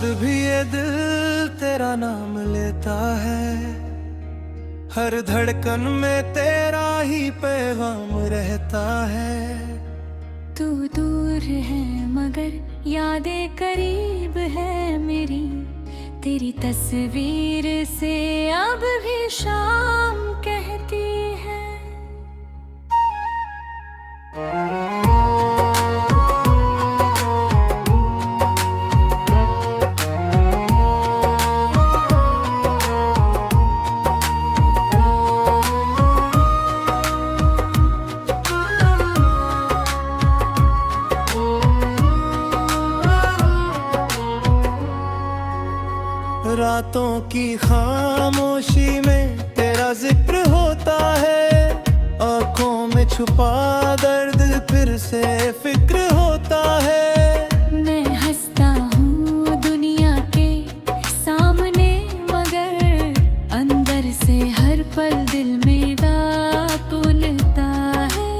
बाद भी ये दिल तेरा नाम लेता है, हर धड़कन में तेरा ही पैगाम रहता है। तू दूर है मगर यादें करीब है मेरी, तेरी तस्वीर से अब भी शाम कहती है। रातों की खामोशी में तेरा जिक्र होता है, आंखों में छुपा दर्द फिर से फिक्र होता है। मैं हंसता हूँ दुनिया के सामने मगर अंदर से हर पल दिल मेरा तूलता है।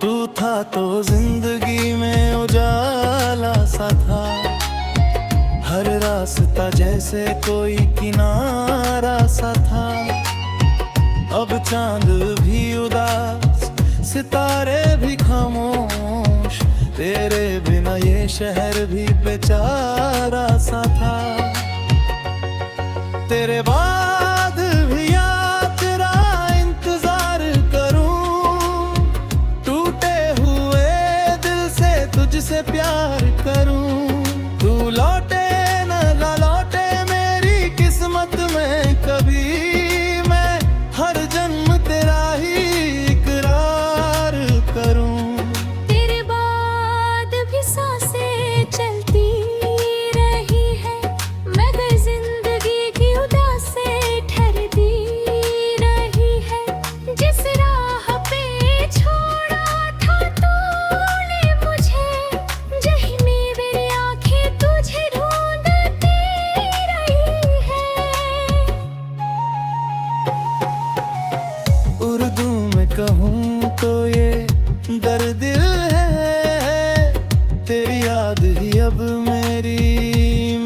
तू था तो जिंदगी में उजाला सा था, हर रास्ता जैसे कोई किनारा सा था। अब चांद भी उदास, सितारे भी खामोश, तेरे बिना ये शहर भी बेचारा सा था। तेरे बाद भी याद तेरा इंतजार करूं, टूटे हुए दिल से तुझसे प्यार करूं। तू लौटे में कभी, मैं हर जन्म तेरा ही इकरार करूं। तेरे बाद भी सांसें चलती रही है, मगर जिंदगी की उदासें ठहरती रही है। जिस राह पे छोड़ा था तूने मुझे, यही मेरी आंखें तुझे ढूंढती रही है। उर्दू में कहूँ तो ये दर्द दिल है, तेरी याद ही अब मेरी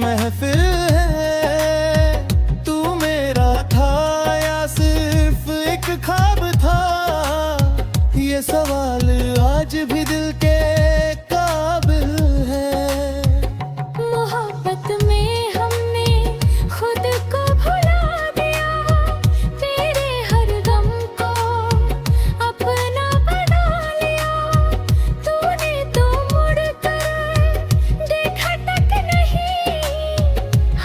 महफिल है। तू मेरा था या सिर्फ एक ख्वाब था, ये सवाल आज भी दिल के काबिल है। मोहब्बत में हमने खुद को भुला दिया, तेरे हर गम को अपना बना लिया। तूने तो मुड़ कर देखा तक नहीं,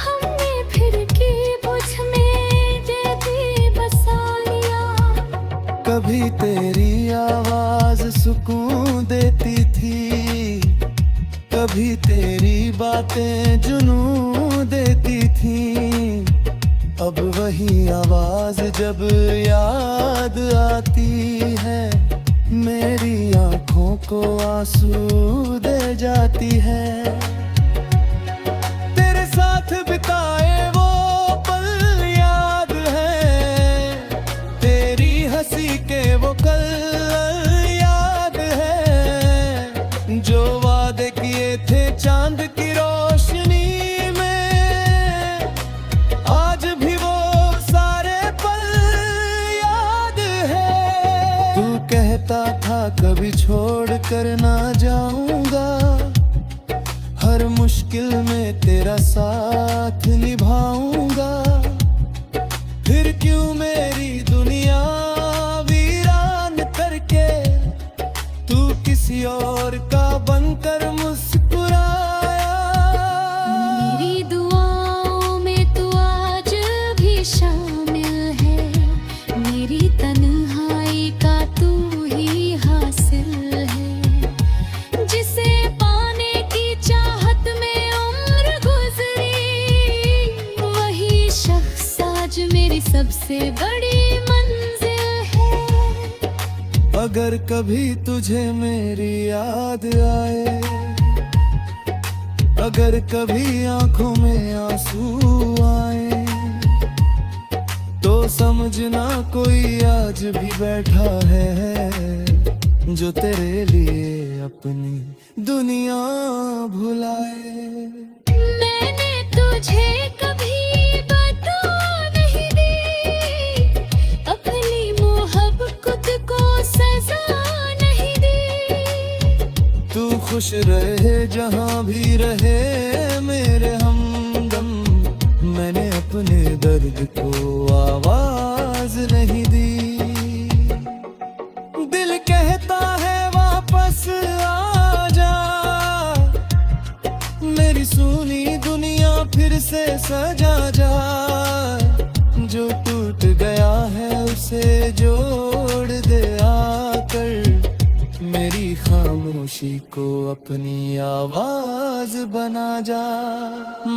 हमने फिर की बुझ में जैसे बसा लिया। कभी तेरी आवाज सुकून देती थी, कभी तेरी बातें जुनून देती थी। अब वही आवाज जब याद आती है, मेरी आंखों को आंसू दे जाती है। तेरे साथ बिताए वो पल याद है, तेरी हंसी के वो कल याद है। जो वादे किए थे चांद की रोशनी में, आज भी वो सारे पल याद है। तू कहता था कभी छोड़ कर ना जाऊंगा, हर मुश्किल में तेरा साथ निभाऊंगा। फिर क्यों मेरी दुनिया वीरान करके तू किसी और का बनकर मुस्कुराया। मेरी दुआओं में तू आज भी शामिल है, मेरी तन्हाई का तू ही हासिल है। जिसे पाने की चाहत में उम्र गुजरी, वही शख्स आज मेरी सबसे बड़ी मंजिल है। अगर कभी तुझे मेरी याद आए, अगर कभी आंखों में आंसू आए, तो समझना कोई आज भी बैठा है जो तेरे लिए अपनी दुनिया भुलाए। मैंने तुझे कभी बता नहीं दी, अपनी मोहब्बत को सजा नहीं दी। तू खुश रहे जहाँ भी रहे मेरे हमदम, मैंने अपने दर्द को आवाज नहीं दी। दिल कहता है वापस आ जा, मेरी सुनी दुनिया फिर से सजा जा। जो टूट गया है उसे जोड़ दे आकर, मेरी खामोशी को अपनी आवाज बना जा।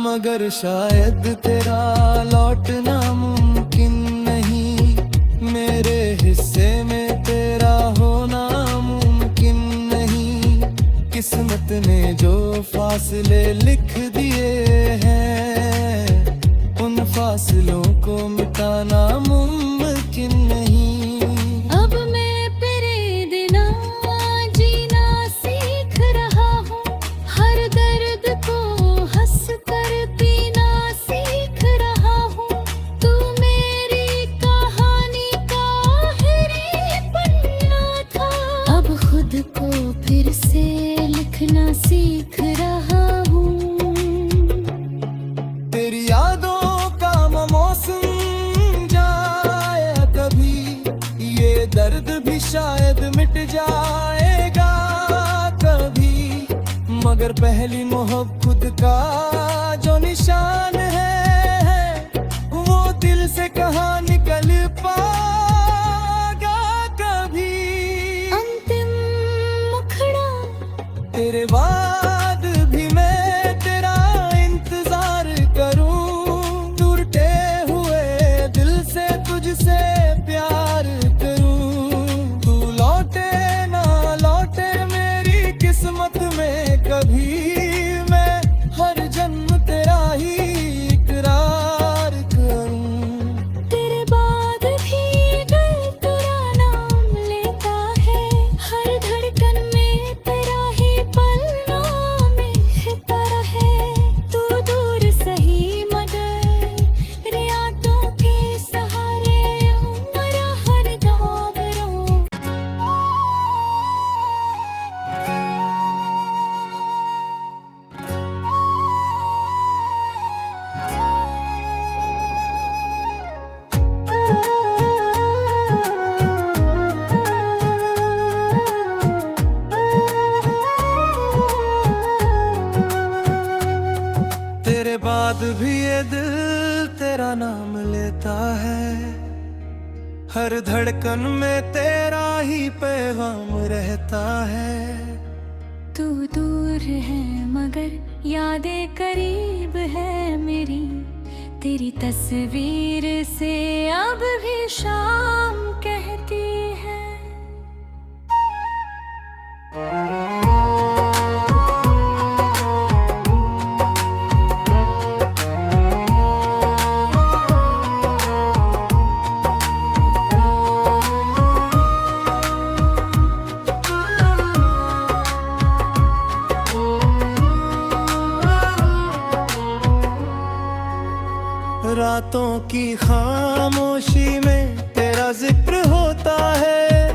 मगर शायद तेरा लौटना मुमकिन नहीं, मेरे हिस्से में तेरा होना मुमकिन नहीं। किस्मत ने जो फासले लिख दिए हैं, उन फासलों को मिटाना मुमकिन नहीं। अब मैं तेरे बिना जीना सीख रहा हूँ, हर दर्द को हंस कर पीना सीख रहा हूँ। तू मेरी कहानी का आखिरी पन्ना था, अब खुद को फिर से लिखना सीख रहा हूँ। तेरी यादों का मौसम जाए कभी, ये दर्द भी शायद मिट जाएगा कभी। मगर पहली मोहब्बत खुद का जो निशान है, वो दिल से कहाँ निकल पाएगा कभी। अंतिम मुखड़ा तेरे बाद भी मैं तेरा इंतजार करूं, टूटे हुए दिल से तुझसे प्यार करूं। तू लौटे ना लौटे मेरी किस्मत में कभी, मैं हर जन्म तेरा ही इकरार करूं। तेरे बाद भी दिल तेरा नाम लेता है, हर धड़कन में तेरा ही पलना महकता है। तू दूर सही मगर यादों के सहारे मेरा हर दौर रहूं। तेरे बाद भी ये दिल तेरा नाम लेता है, हर धड़कन में तेरा ही पैगाम रहता है। तू दूर है मगर यादें करीब है मेरी, तेरी तस्वीर से अब भी शाम कहती है। रातों की खामोशी में तेरा जिक्र होता है,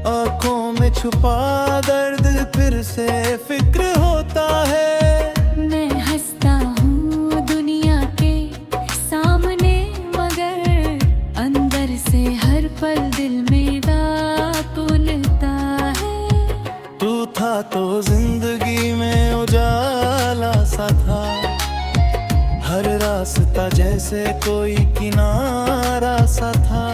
आंखों में छुपा दर्द फिर से फिक्र होता है। मैं हंसता हूँ दुनिया के सामने, मगर अंदर से हर पल दिल मेरा पुलता है। तू था तो जिंदगी में उजाला सा था, हर रास्ता जैसे कोई किनारा सा था।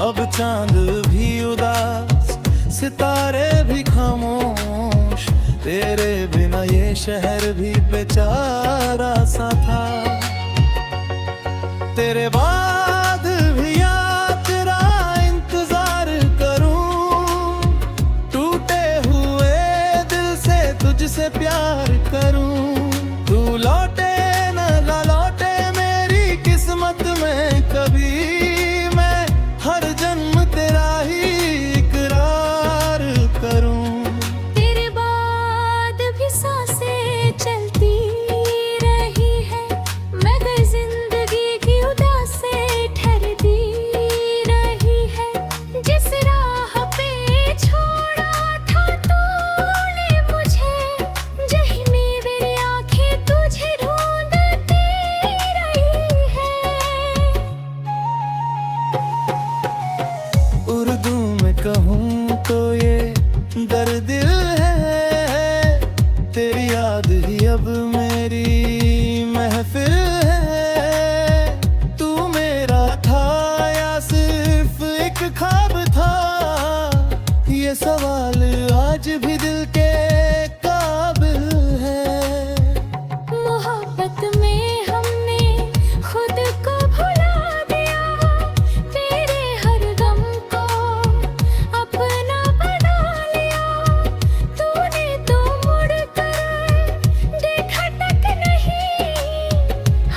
अब चांद भी उदास, सितारे भी खामोश, तेरे बिना ये शहर भी बेचारा सा था। तेरे बाद भी याद तेरा इंतजार करूं, टूटे हुए दिल से तुझसे प्यार करूं। तू लौटे ना लौटे मेरी किस्मत में कभी, मैं हर जन्म तेरा ही इकरार करूं। तेरे बाद भी सांसें चलती कहूँ तो ये दर्द दिल है, तेरी याद ही अब मेरी महफिल है। तू मेरा था या सिर्फ एक ख्वाब था, ये सवाल आज भी दिल के काबिल है। मोहब्बत में हमने खुद को भुला दिया, तेरे हर गम को अपना बना लिया। तूने तो मुड़ कर देखा तक नहीं,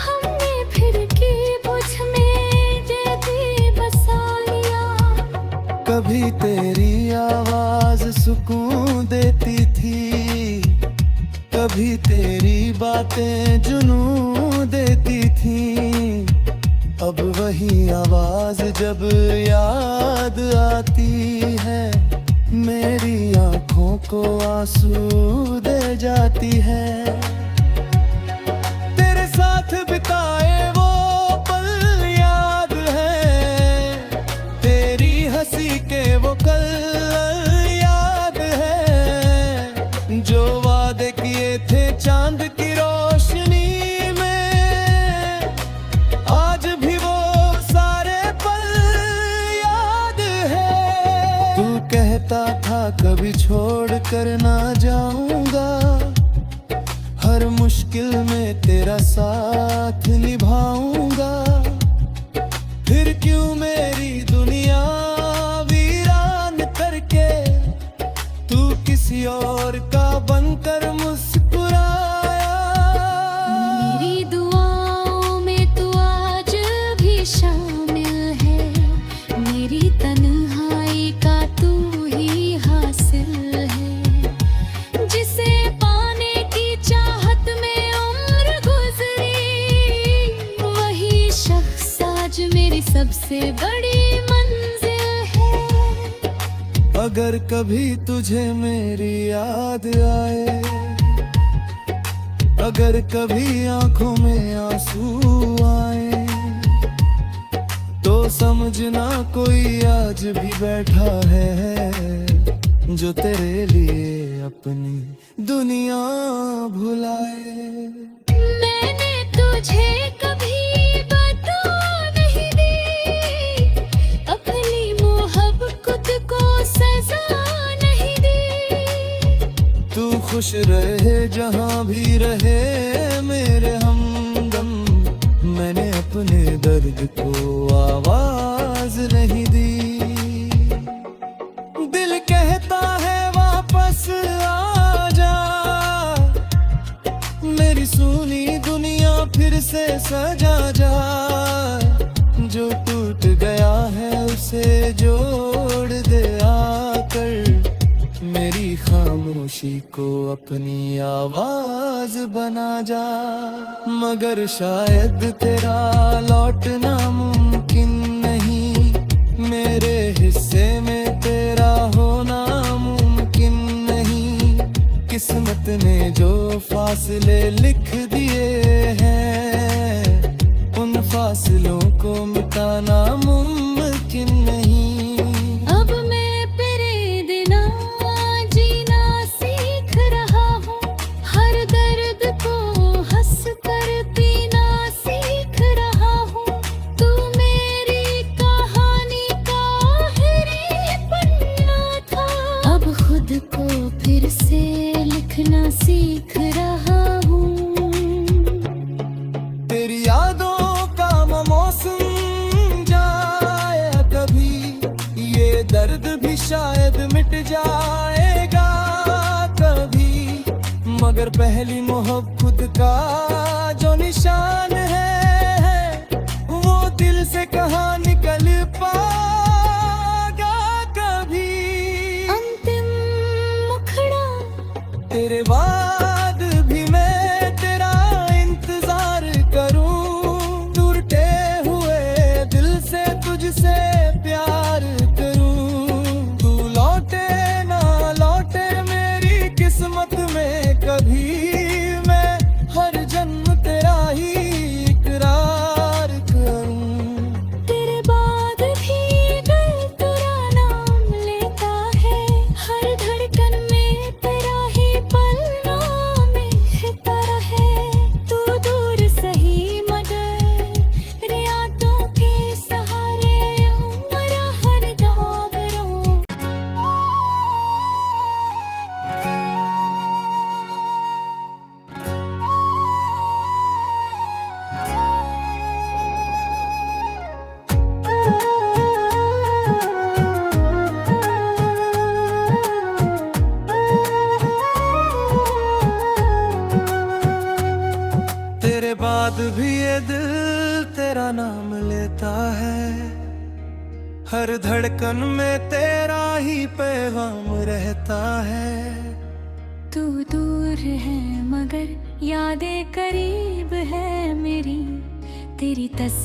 हमने फिर की बुझ में जैसे बसा लिया। कभी तेरी आवाज सुकून देती थी, कभी तेरी बातें जुनून देती थी। अब वही आवाज जब याद आती है, मेरी आंखों को आंसू दे जाती है। तेरे साथ बिताए वो पल याद है, तेरी हंसी के वो कल याद है। जो वादे किए थे चांद की रोशनी में, आज भी वो सारे पल याद है। तू कहता था कभी छोड़ कर ना जाऊंगा, हर मुश्किल में तेरा साथ निभाऊंगा। फिर क्यों मेरी दुनिया वीरान करके तू किसी और का बनकर मुस्कुराया। मेरी दुआओं में तू आज भी शामिल है, मेरी तन्हाई का तू ही हासिल है। जिसे पाने की चाहत में उम्र गुजरी, वही शख्स आज मेरी सबसे बड़ी मंजिल है। अगर कभी तुझे मेरी याद आए, अगर कभी आंखों में आंसू आए, तो समझना कोई आज भी बैठा है, जो तेरे लिए अपनी दुनिया भुलाए। मैंने तुझे कभी बता नहीं दी, अपनी मोहब्बत को सजा नहीं दी। तू खुश रहे जहाँ भी रहे मेरे हमदम, मैंने अपने दर्द को आवाज नहीं दी। दिल कहता है वापस आ जा, मेरी सुनी दुनिया फिर से सजा जा। जो टूट गया है उसे जोड़ दे आकर, मेरी खामोशी को अपनी आवाज बना जा। मगर शायद तेरा लौटना मुमकिन नहीं, मेरे हिस्से में तेरा होना मुमकिन नहीं। किस्मत ने जो फासले लिख दिए हैं, उन फासलों को मिटाना मुमकिन नहीं। अब मैं तेरे बिना जीना सीख रहा हूँ, हर दर्द को हंस कर पीना सीख रहा हूँ। तू मेरी कहानी का आखिरी पन्ना था, अब खुद को फिर से लिखना सीख रहा हूँ। तेरी यादों का मौसम जाए कभी, ये दर्द भी शायद मिट जाएगा कभी। मगर पहली मोहब्बत खुद का जो निशान है, वो दिल से कहाँ निकल पाएगा कभी। अंतिम मुखड़ा तेरे बाद भी मैं तेरा इंतजार करूं, टूटे हुए दिल से तुझसे प्यार करूं। तू लौटे ना लौटे मेरी किस्मत में कभी, मैं हर जन्म तेरा ही बाद भी ये दिल तेरा नाम लेता है, हर धड़कन में तेरा ही पैगाम रहता है। तू दूर है मगर यादें करीब है मेरी, तेरी तस्वीर